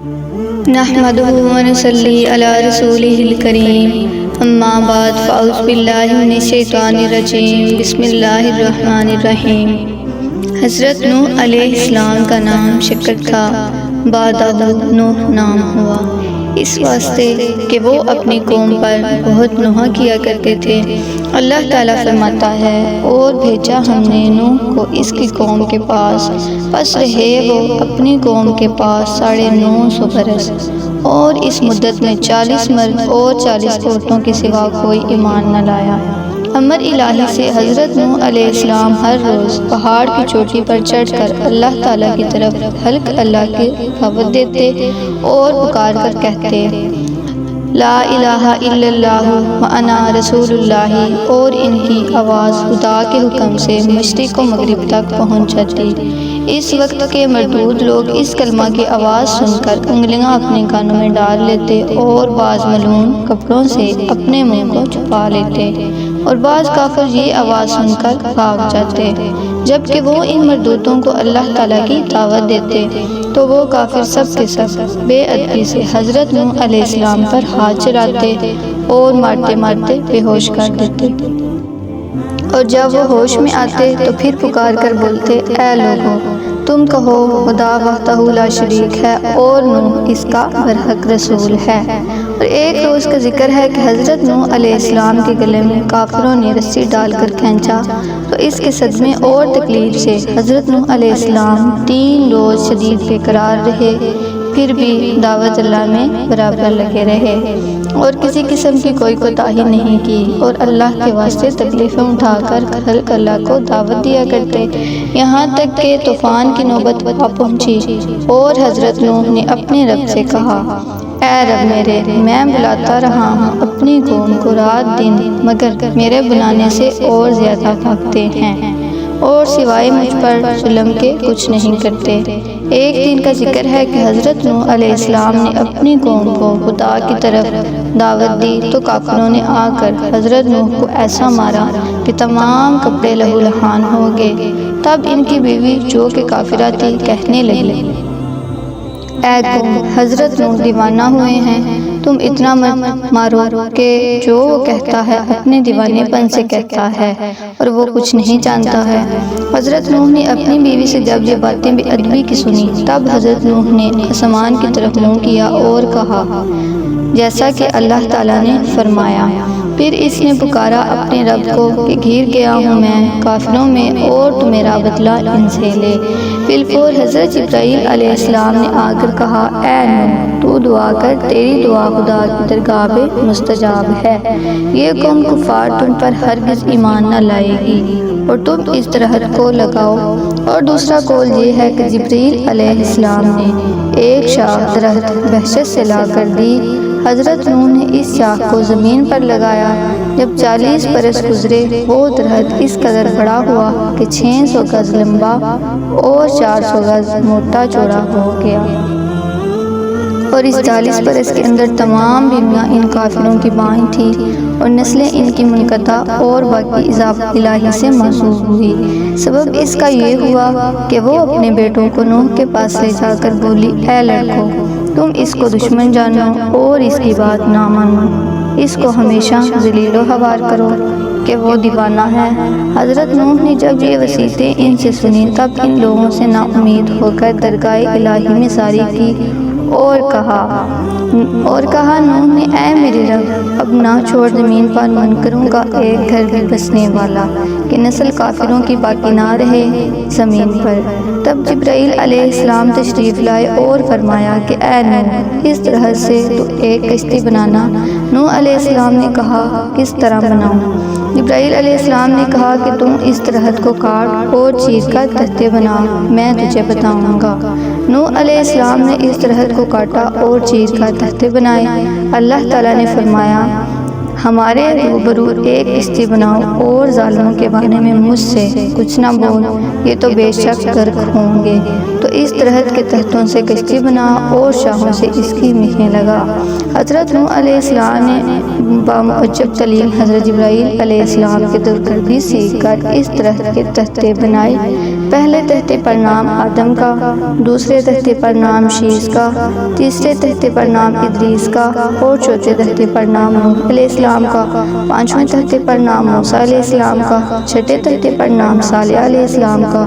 نحمدہ ونصلی علی رسولہ الکریم، اما بعد فاعوذ باللہ من الشیطان الرجیم، بسم اللہ الرحمن الرحیم۔ حضرت نوح علیہ السلام کا نام شکر تھا، بعد نوح نام ہوا، اس واسطے کہ وہ اپنی قوم پر بہت نوحہ کیا کرتے تھے۔ اللہ تعالیٰ فرماتا ہے، اور بھیجا ہم نے نوح کو اس کی قوم کے پاس، پس رہے وہ اپنی قوم کے پاس 950 برس، اور اس مدت میں 40 مرد اور 40 عورتوں کے سوا کوئی ایمان نہ لایا۔ امر الہی سے حضرت نوح علیہ السلام ہر روز پہاڑ کی چوٹی پر چڑھ کر اللہ تعالیٰ کی طرف خلق اللہ کی دعوت دیتے اور پکار کر کہتے، لا الہ الا اللہ وانا رسول اللہ، اور ان کی آواز خدا کے حکم سے مشرق و مغرب تک پہنچ جاتی۔ اس وقت کے مردود لوگ اس کلمہ کی آواز سن کر انگلیاں اپنے کانوں میں ڈال لیتے اور بعض ملعون کپڑوں سے اپنے منہ کو چھپا لیتے، اور بعض کافر یہ آواز سن کر بھاگ جاتے۔ جبکہ وہ ان مردودوں کو اللہ تعالیٰ کی دعوت دیتے تو وہ کافر سب کے سب بے ادبی سے حضرت نوح علیہ السلام پر ہاتھ چلاتے اور مارتے مارتے بے ہوش کر دیتے، اور جب وہ ہوش میں آتے تو پھر پکار کر بولتے، اے لوگو، تم کہو خدا وحدہ لا شریک ہے اور نوح اس کا برحق رسول ہے۔ اور ایک روز کا ذکر ہے کہ حضرت نوح علیہ السلام کے گلے میں کافروں نے رسی ڈال کر کھینچا، تو اس کے صدمے اور تکلیف سے حضرت نوح علیہ السلام 3 روز شدید بے قرار رہے، پھر بھی دعوت اللہ میں برابر لگے رہے اور کسی قسم کی کوئی کوتاہی نہیں کی، اور اللہ کے واسطے تکلیفیں اٹھا کر خلق اللہ کو دعوت دیا کرتے، یہاں تک کہ طوفان کی نوبت آ پہنچی اور حضرت نوح نے اپنے رب سے کہا، اے رب میرے، میں بلاتا رہا ہوں اپنی قوم کو رات دن، مگر میرے بلانے سے اور زیادہ بھاگتے ہیں اور سوائے مجھ پر ظلم کے کچھ نہیں کرتے۔ ایک دن کا ذکر ہے کہ حضرت نوح علیہ السلام نے اپنی قوم کو خدا کی طرف دعوت دی تو کافروں نے آ کر حضرت نوح کو ایسا مارا کہ تمام کپڑے لہو لہان ہو گئے۔ تب ان کی بیوی جو کہ کافرہ تھی کہنے لگی، اے قوم، حضرت نوح دیوانہ ہوئے ہیں، تم اتنا مت مارو کہ جو وہ کہتا ہے اپنے دیوانے پن سے کہتا ہے اور وہ کچھ نہیں جانتا ہے۔ حضرت نوح نے اپنی بیوی سے جب یہ باتیں بے ادبی کی سنی، تب حضرت نوح نے آسمان کی طرف منہ کیا اور کہا، جیسا کہ اللہ تعالیٰ نے فرمایا۔ پھر اس نے پکارا اپنے رب کو کہ گھر گیا ہوں میں کافروں میں، اور تو میرا بدلہ ان سے لے۔ بالفور حضرت جبرائیل علیہ السلام نے آ کر کہا، اے نوح، تو دعا کر، تیری دعا خدا کی درگاہ میں مستجاب ہے۔ یہ قوم کفار تم پر ہرگز ایمان نہ لائے گی، اور تم اس درخت کو لگاؤ۔ اور دوسرا قول یہ ہے کہ جبرائیل علیہ السلام نے ایک شاخ درخت بحشت سے لا کر دی، حضرت نوح نے اس شاخ کو زمین پر لگایا۔ جب 40 برس گزرے، وہ درخت اس قدر بڑا ہوا کہ 600 گز لمبا اور 400 گز موٹا چوڑا ہو گیا، اور اس 40 برس کے اندر تمام بیویاں ان کافروں کی بائیں تھیں، اور نسلیں ان کی منقطع اور باقی عذاب الہی سے محفوظ ہوئی۔ سبب اس کا یہ ہوا کہ وہ اپنے بیٹوں کو نوح کے پاس لے جا کر بولی، اے لڑکو، تم اس کو دشمن جانو اور اس کی بات نہ مانو، اس کو ہمیشہ ذلیل و خوار کرو کہ وہ دیوانہ ہے۔ حضرت نوح نے جب یہ وصیتیں ان سے سنی، تب ان لوگوں سے نا امید ہو کر درگاہ الہی میں ساری کی اور کہا نوح نے، اے میرے رب، اب نہ چھوڑ زمین پر من کروں گا ایک گھر بھی بسنے والا، کہ نسل کافروں کی باقی نہ رہے زمین پر۔ تب جبرائیل علیہ السلام تشریف لائے اور فرمایا کہ اے نوح، اس درخت سے تو ایک کشتی بنانا۔ نوح علیہ السلام نے کہا، کس طرح بناؤں؟ جبرائیل علیہ السلام نے کہا کہ تم اس درخت کو کاٹ اور چیر کر تختے بنا، میں تجھے بتاؤں گا۔ نوح علیہ السلام نے اس درخت کو کاٹا اور چیر کر تختے بنائے۔ اللہ تعالیٰ نے فرمایا، ہمارے روبرو ایک کشتی بناؤ اور ظالموں کے بارے میں مجھ سے کچھ نہ بول، یہ تو بے شک غرق ہوں گے۔ تو اس درخت کے تختوں سے کشتی بنا اور شاہوں سے اس کی میخیں لگا۔ حضرت نوح علیہ السلام نے بامعجب تعلیم حضرت جبرائیل علیہ السلام کے درگردی سیکھ کر اس درخت کے تختے بنائے۔ پہلے تختے پر نام آدم کا، دوسرے تختے پر نام شیش کا، تیسرے تختے پر نام ادریس کا اور چوتھے تختے پر نام نوح علیہ السلام کا، پانچویں تختے پر نام موسیٰ علیہ السلام کا، چھٹے تختے پر نام صالح علیہ السلام کا،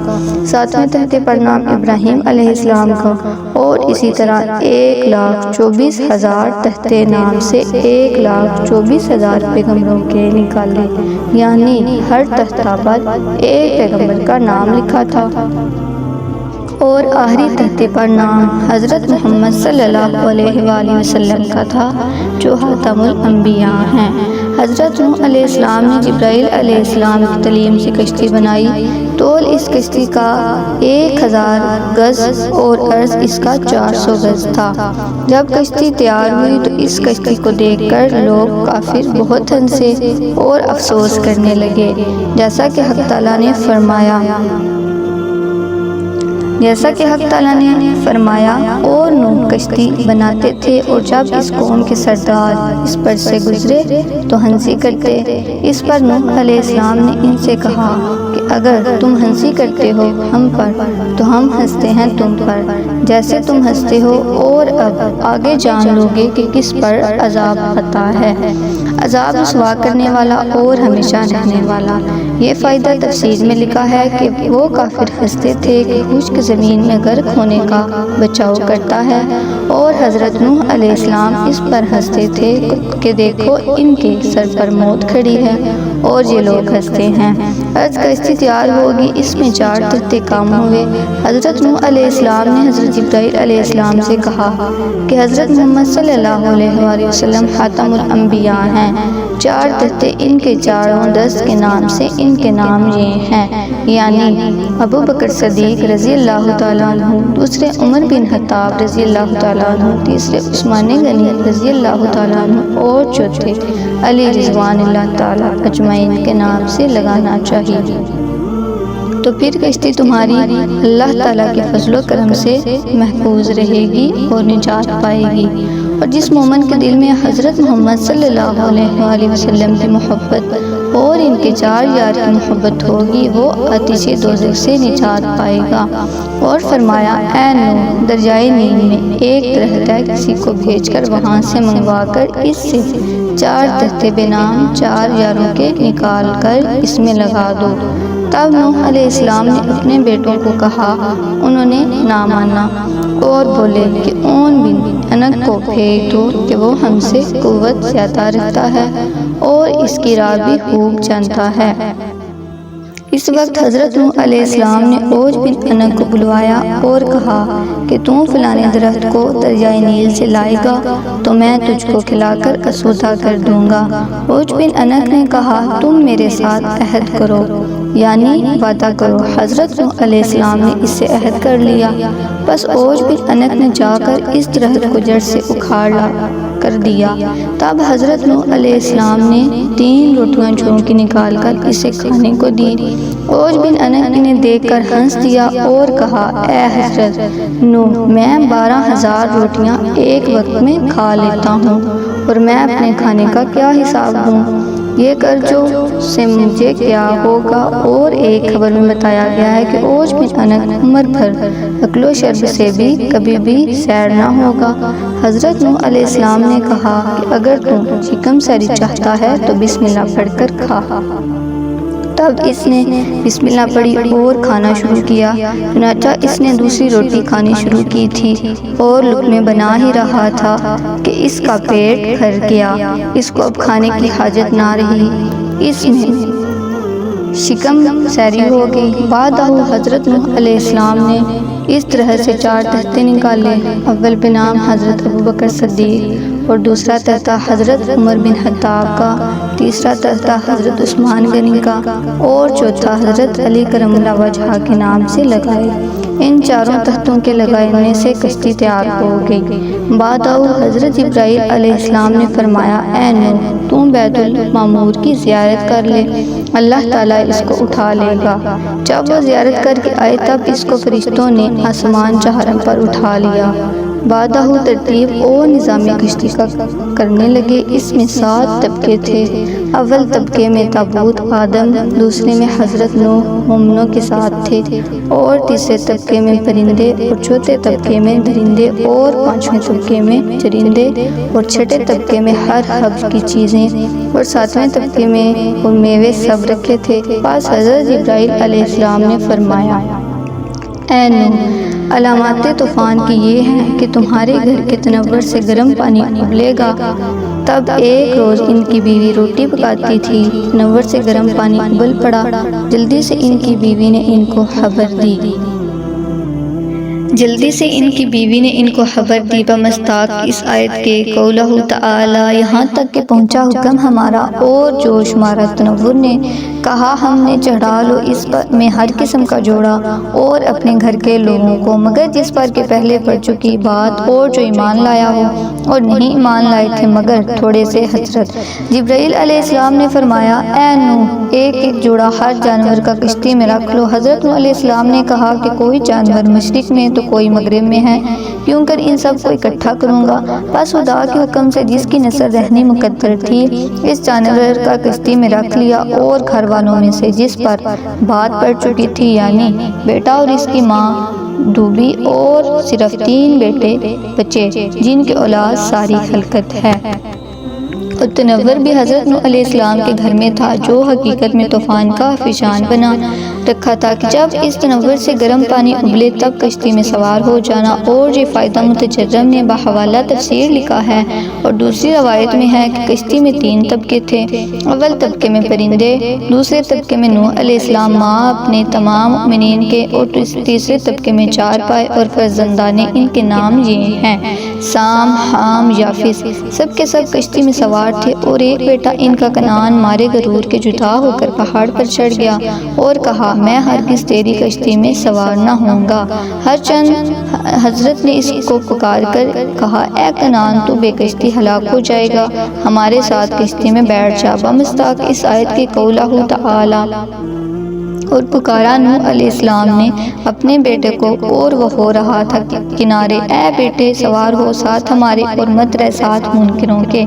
ساتویں تختے پر نام ابراہیم علیہ السلام کا، اور اسی طرح 1,24,000 تختے نام سے 1,24,000 پیغمبروں کے نکالے، یعنی ہر تختہ پر ایک پیغمبر کا نام لکھا تھا۔ اور آخری تختے پر نام حضرت محمد صلی اللہ علیہ وآلہ وسلم کا تھا جو خاتم الانبیاء ہیں۔ حضرت نوح علیہ السلام نے جبرائیل علیہ السلام کی تعلیم سے کشتی بنائی۔ طول اس کشتی کا 1000 گز اور عرض اس کا 400 گز تھا۔ جب کشتی تیار ہوئی تو اس کشتی کو دیکھ کر لوگ کافر بہت ہنسے اور افسوس کرنے لگے، جیسا کہ حق تعالیٰ نے فرمایا اور نوح کشتی بناتے تھے، اور جب اس قوم کے سردار اس پر سے گزرے تو ہنسی کرتے۔ اس پر نوح علیہ السلام نے ان سے کہا کہ اگر تم ہنسی کرتے ہو ہم پر تو ہم ہنستے ہیں تم پر جیسے تم ہنستے ہو، اور اب آگے جان لو گے کہ کس پر عذاب آتا ہے، عذاب رسوا کرنے والا اور ہمیشہ رہنے والا۔ یہ فائدہ تفسیر میں لکھا ہے کہ وہ کافر ہنستے تھے کہ خشک زمین میں غرق ہونے کا بچاؤ کرتا ہے، اور حضرت نوح علیہ السلام اس پر ہنستے تھے کہ دیکھو ان کے سر پر موت کھڑی ہے اور یہ لوگ ہنستے ہیں۔ عرض کشتی تیار ہوگی، اس میں 4 تختے کام ہوئے۔ حضرت نوح علیہ السلام نے حضرت جبرائیل علیہ السلام سے کہا کہ حضرت محمد صلی اللہ علیہ وآلہ وسلم خاتم الانبیاء ہیں۔ 4 تختے ان کے چاروں دست کے نام سے ان کے نام یہ ہیں، یعنی ابو بکر صدیق رضی اللہ تعالیٰ عنہ، دوسرے عمر بن خطاب رضی اللہ تعالیٰ عنہ، تیسرے عثمان غنی رضی اللہ تعالیٰ عنہ، اور چوتھے علی رضوان اللہ تعالیٰ اجمعین کے نام سے لگانا چاہیے۔ تو پھر کشتی تمہاری اللہ تعالیٰ کے فضل و کرم سے محفوظ رہے گی اور نجات پائے گی۔ اور جس مومن کے دل میں حضرت محمد صلی اللہ علیہ وآلہ وسلم کی محبت اور ان کے 4 یار کی محبت ہوگی وہ آتش دوزخ سے نجات پائے گا۔ اور فرمایا اے نوح، دریائے نیل میں ایک درخت ہے، کسی کو بھیج کر وہاں سے منگوا کر اس سے 4 تختے بے نام 4 یاروں کے نکال کر اس میں لگا دو۔ تب نوح علیہ السلام نے اپنے بیٹوں کو کہا، انہوں نے نہ مانا اور بولے کہ اون بن انک کو بھیج دو کہ وہ ہم سے قوت زیادہ رکھتا ہے اور اس کی راہ بھی خوب جانتا ہے۔ اس وقت حضرت نوح علیہ السلام نے اوج بن انک کو بلوایا اور کہا کہ تم فلانے درخت کو دریائے نیل سے لائے گا تو میں تجھ کو کھلا کر آسودہ کر دوں گا۔ اوج بن انک نے کہا تم میرے ساتھ عہد کرو، یعنی وعدہ کرو۔ حضرت نوح علیہ السلام نے اس سے عہد کر لیا۔ بس اوج بن انک نے جا کر اس درخت کو جڑ سے اکھاڑ کر دیا۔ تب حضرت نوح علیہ السلام نے 3 روٹیاں جھونکی نکال کر اسے کھانے کو دی۔ اوج بن انک نے دیکھ کر ہنس دیا اور کہا اے حضرت نوح، میں 12,000 روٹیاں ایک وقت میں کھا لیتا ہوں اور میں اپنے کھانے کا کیا حساب دوں؟ یہ کرجو سے مجھے کیا ہوگا؟ اور ایک خبر میں بتایا گیا ہے کہ اوج بن انک عمر بھر اکل و شرب سے بھی کبھی بھی سیر نہ ہوگا۔ حضرت نوح علیہ السلام نے کہا کہ اگر تم چکم سیری چاہتا ہے تو بسم اللہ پڑھ کر کھا۔ تب اس نے بسم اللہ پڑھی اور کھانا شروع کیا۔ چنانچہ اس نے دوسری روٹی کھانی شروع کی تھی اور لقمے بنا ہی رہا تھا کہ اس کا پیٹ بھر گیا، اس کو اب کھانے کی حاجت نہ رہی، اس میں شکم سیری ہو گئی۔ بعد حضرت نوح علیہ السلام نے اس طرح سے 4 تختے نکالے، اول پہ نام حضرت ابو بکر صدیق اور دوسرا تختہ حضرت عمر بن خطاب کا، تیسرا تختہ حضرت عثمان غنی کا اور چوتھا حضرت علی کرم اللہ وجہہ کے نام سے لگائے۔ ان چاروں تختوں کے لگانے سے کشتی تیار ہو گئی۔ بعد حضرت جبرائیل علیہ السلام نے فرمایا، اے نوح، تم بیت المعمور کی زیارت کر لے، اللہ تعالیٰ اس کو اٹھا لے گا۔ جب وہ زیارت کر کے آئے تب اس کو فرشتوں نے آسمان چہارم پر اٹھا لیا۔ بعد ترتیب اور نظام کشتی کا کرنے لگے۔ اس میں 7 طبقے تھے۔ اول طبقے میں تابوت آدم، دوسرے میں حضرت نوح مومنوں کے ساتھ تھے، اور تیسرے طبقے میں پرندے، اور چوتھے طبقے میں درندے، اور پانچویں طبقے میں چرندے، اور چھٹے طبقے میں ہر حب کی چیزیں، اور ساتویں طبقے میں وہ میوے سب رکھے تھے۔ پس حضرت جبرائیل علیہ السلام نے فرمایا، اے نوح، علامات طوفان کی یہ ہیں کہ تمہارے گھر کے تنور سے گرم پانی ابلے گا۔ تب ایک روز ان کی بیوی روٹی پکاتی تھی، تنور سے گرم پانی ابل پڑا۔ جلدی سے ان کی بیوی نے ان کو خبر دی بمصداق اس آیت کے قولہ تعالی، یہاں تک کہ پہنچا حکم ہمارا اور جوش مارا تنور نے، کہا ہم نے چڑھا لو اس میں ہر قسم کا جوڑا اور اپنے گھر کے لوگوں کو، مگر جس پر کہ پہلے پڑ چکی بات، اور جو ایمان لایا ہو، اور نہیں ایمان لائے تھے مگر تھوڑے سے۔ حضرت جبرائیل علیہ السلام نے فرمایا، اے نوح، ایک ایک جوڑا ہر جانور کا کشتی میں رکھ لو۔ حضرت نوح علیہ السلام نے کہا کہ کوئی جانور مشرق میں تو کوئی مغرب میں ہے، کیوں کر ان سب کو اکٹھا کروں گا؟ بس خدا کے حکم سے جس کی نسل رہنی مقدر تھی، اس جانور کا کشتی میں رکھ لیا، اور گھر والوں میں سے جس پر بات پڑ چکی تھی، یعنی بیٹا اور اس کی ماں، ڈوبی، اور صرف 3 بیٹے بچے جن کی اولاد ساری خلقت ہے۔ اور تنور بھی حضرت نوح علیہ السلام کے گھر میں تھا، جو حقیقت میں طوفان کا فیضان بنا رکھا تھا کہ جب اس تنور سے گرم پانی ابلے تب کشتی میں سوار ہو جانا۔ اور یہ فائدہ متجرم نے بحوالہ تفسیر لکھا ہے، اور دوسری روایت میں ہے کہ کشتی میں 3 طبقے تھے۔ اول طبقے میں پرندے، دوسرے طبقے میں نوح علیہ السلام ماں اپنے تمام مؤمنین کے، اور تیسرے طبقے میں 4 پائے اور فرزندانے، ان کے نام یہ ہیں سام، حام، یافس۔ سب کے سب کشتی میں سوار تھے، اور ایک بیٹا ان کا کنعان مارے غرور کے جدا ہو کر پہاڑ پر چڑھ گیا اور کہا، میں ہرگز تیری کشتی میں سوار نہ ہوں گا۔ ہر چند حضرت نے اس کو پکار کر کہا، اے کنعان، تو بے کشتی ہلاک ہو جائے گا، ہمارے ساتھ کشتی میں بیٹھ جا، بمصداق اس آیت کے قولہ تعالی۔ اور پکارا نوح علیہ السلام نے اپنے بیٹے کو، اور وہ ہو رہا تھا کنارے، اے بیٹے سوار ہو ساتھ ہمارے، اور مت رہ ساتھ منکروں کے۔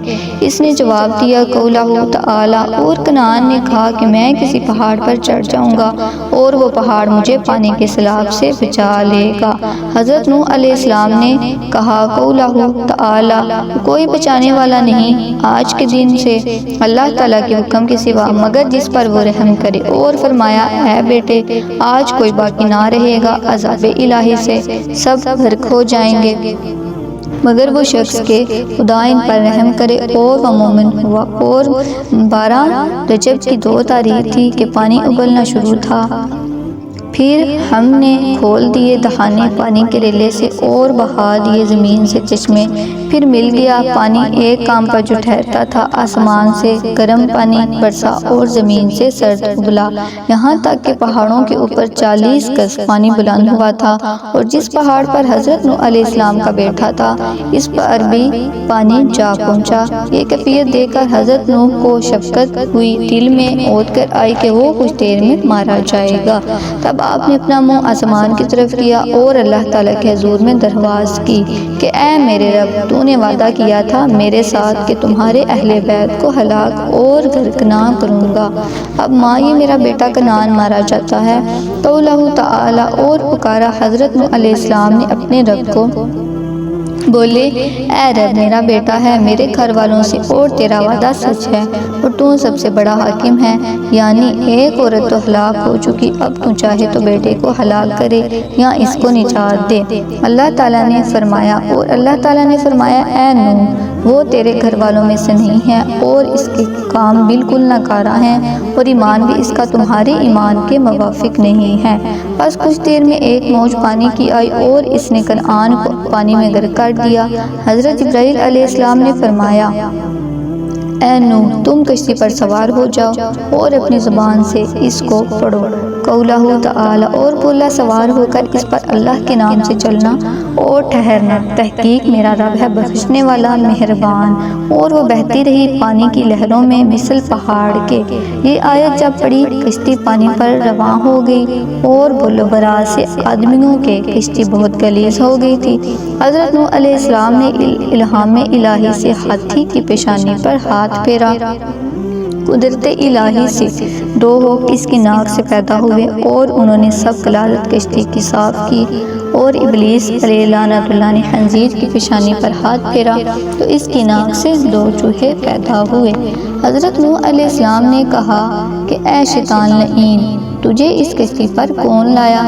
اس نے جواب دیا قولہ تعالی۔ اور کنعان نے کہا کہ میں کسی پہاڑ پر چڑھ جاؤں گا، اور وہ پہاڑ مجھے پانی کے سیلاب سے بچا لے گا۔ حضرت نوح علیہ السلام نے کہا قولہ تعالی، کوئی بچانے والا نہیں آج کے دن سے اللہ تعالیٰ کے حکم کے سوا، مگر جس پر وہ رحم کرے۔ اور فرمایا، اے بیٹے، آج کوئی باقی نہ رہے گا، عذاب الہی سے سب غرق ہو جائیں گے، مگر وہ شخص کے خدا ان پر رحم کرے اور وہ مومن ہوا۔ اور 12 رجب کی 2 تاریخ تھی کہ پانی ابلنا شروع تھا۔ پھر ہم نے کھول دیے دہانے پانی کے ریلے سے، اور بہا دیے زمین سے چشمے۔ پھر مل گیا پانی ایک کام پر جو ٹھہرتا تھا، آسمان سے گرم پانی برسا اور زمین سے سرد ابلا، یہاں تک کہ پہاڑوں کے اوپر 40 گز پانی بلند ہوا تھا۔ اور جس پہاڑ پر حضرت نوح علیہ السلام کا بیٹا تھا، اس پر بھی پانی جا پہنچا۔ یہ کیفیت دیکھ کر حضرت نوح کو شفقت ہوئی، دل میں اوت کر آئی کہ وہ کچھ دیر میں مارا جائے گا۔ تب آپ نے اپنا منہ آسمان کی طرف کیا اور اللہ تعالیٰ کے حضور میں درخواست کی کہ اے میرے رب، تو نے وعدہ کیا تھا میرے ساتھ کہ تمہارے اہل بیت کو ہلاک اور غرق نہ کروں گا۔ اب ماں یہ میرا بیٹا کنعان مارا جاتا ہے۔ قولہ تعالی۔ اور پکارا حضرت نوح علیہ السلام نے اپنے رب کو، بولے، اے رب، میرا بیٹا ہے میرے گھر والوں سے، اور تیرا وعدہ سچ ہے، اور تو سب سے بڑا حاکم ہے، یعنی ایک عورت تو ہلاک ہو چکی، اب تو چاہے تو بیٹے کو ہلاک کرے یا اس کو نجات دے۔ اللہ تعالیٰ نے فرمایا، اے نوح، وہ تیرے گھر والوں میں سے نہیں ہے، اور اس کے کام بالکل ناکارہ ہیں، اور ایمان بھی اس کا تمہارے ایمان کے موافق نہیں ہے۔ بس کچھ دیر میں ایک موج پانی کی آئی، اور اس نے کنعان کو پانی میں غرق کر دیا۔ حضرت جبرائیل علیہ السلام نے فرمایا، اے نوح، تم کشتی پر سوار ہو جاؤ اور اپنی زبان سے اس کو پڑھو، قولہ تعالی، اور بولا سوار ہو کر اس پر اللہ کے نام سے چلنا اور ٹھہرنا، تحقیق میرا رب ہے بخشنے والا مہربان۔ اور وہ بہتی رہی پانی کی لہروں میں مثل پہاڑ کے۔ یہ آیت جب پڑی کشتی پانی پر رواں ہو گئی اور بول و براز سے آدمیوں کے کشتی بہت غلیظ ہو گئی تھی۔ حضرت نوح علیہ السلام نے الہام الہی سے ہاتھی کی پیشانی پر ہاتھ پھیرا۔ قدرت الہی سے دو ہوک اس کی ناک سے پیدا ہوئے اور انہوں نے سب غلازت کشتی کی صاف کی، اور ابلیس علیہ لعنت اللہ نے خنزیر کی پیشانی پر ہاتھ پھیرا تو اس کی ناک سے دو چوہے پیدا ہوئے۔ حضرت نوح علیہ السلام نے کہا کہ اے شیطان لعین، تجھے اس کشتی پر کون لایا؟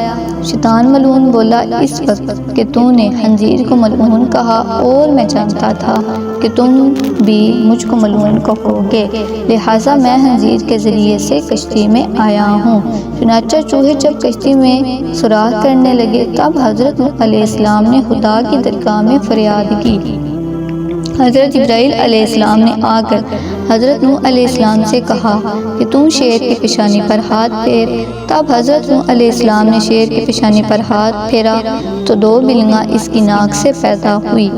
شیطان ملعون بولا، اس وقت کہ تو نے خنزیر کو ملعون کہا اور میں جانتا تھا کہ تم بھی مجھ کو ملعون کہو گے، لہٰذا میں خنزیر کے ذریعے سے کشتی میں آیا ہوں۔ چنانچہ چوہے جب کشتی میں سوراخ کرنے لگے تب حضرت نوح علیہ السلام نے خدا کی درگاہ میں فریاد کی۔ حضرت جبرائیل علیہ السلام نے آ کر حضرت نوح علیہ السلام سے کہا کہ تم شیر کی پیشانی پر ہاتھ پھیر۔ تب حضرت نوح علیہ السلام نے شیر کی پیشانی پر ہاتھ پھیرا تو دو بلیاں اس کی ناک سے پیدا ہوئی،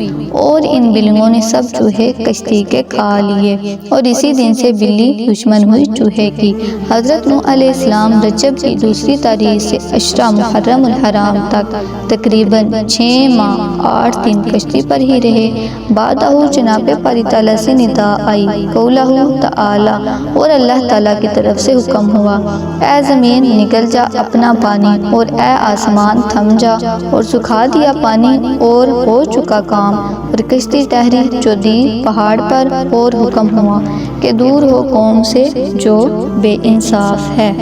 اور ان بلیوں نے سب چوہے کشتی کے کھا لیے، اور اسی دن سے بلی دشمن ہوئی چوہے کی۔ حضرت نوح علیہ السلام رجب کی دوسری تاریخ سے عشرہ محرم الحرام تک تقریباً 6 ماہ 8 دن کشتی پر ہی رہے۔ بعد جناب باری تعالیٰ سے ندا آئی، قولہ تعالی، اور اللہ تعالیٰ کی طرف سے حکم ہوا، اے زمین نکل جا اپنا پانی، اور اے آسمان تھم جا، اور سکھا دیا پانی اور ہو چکا کام، اور کشتی ٹھہری جو دی پہاڑ پر، اور حکم ہوا کہ دور ہو قوم سے جو بے انصاف ہے۔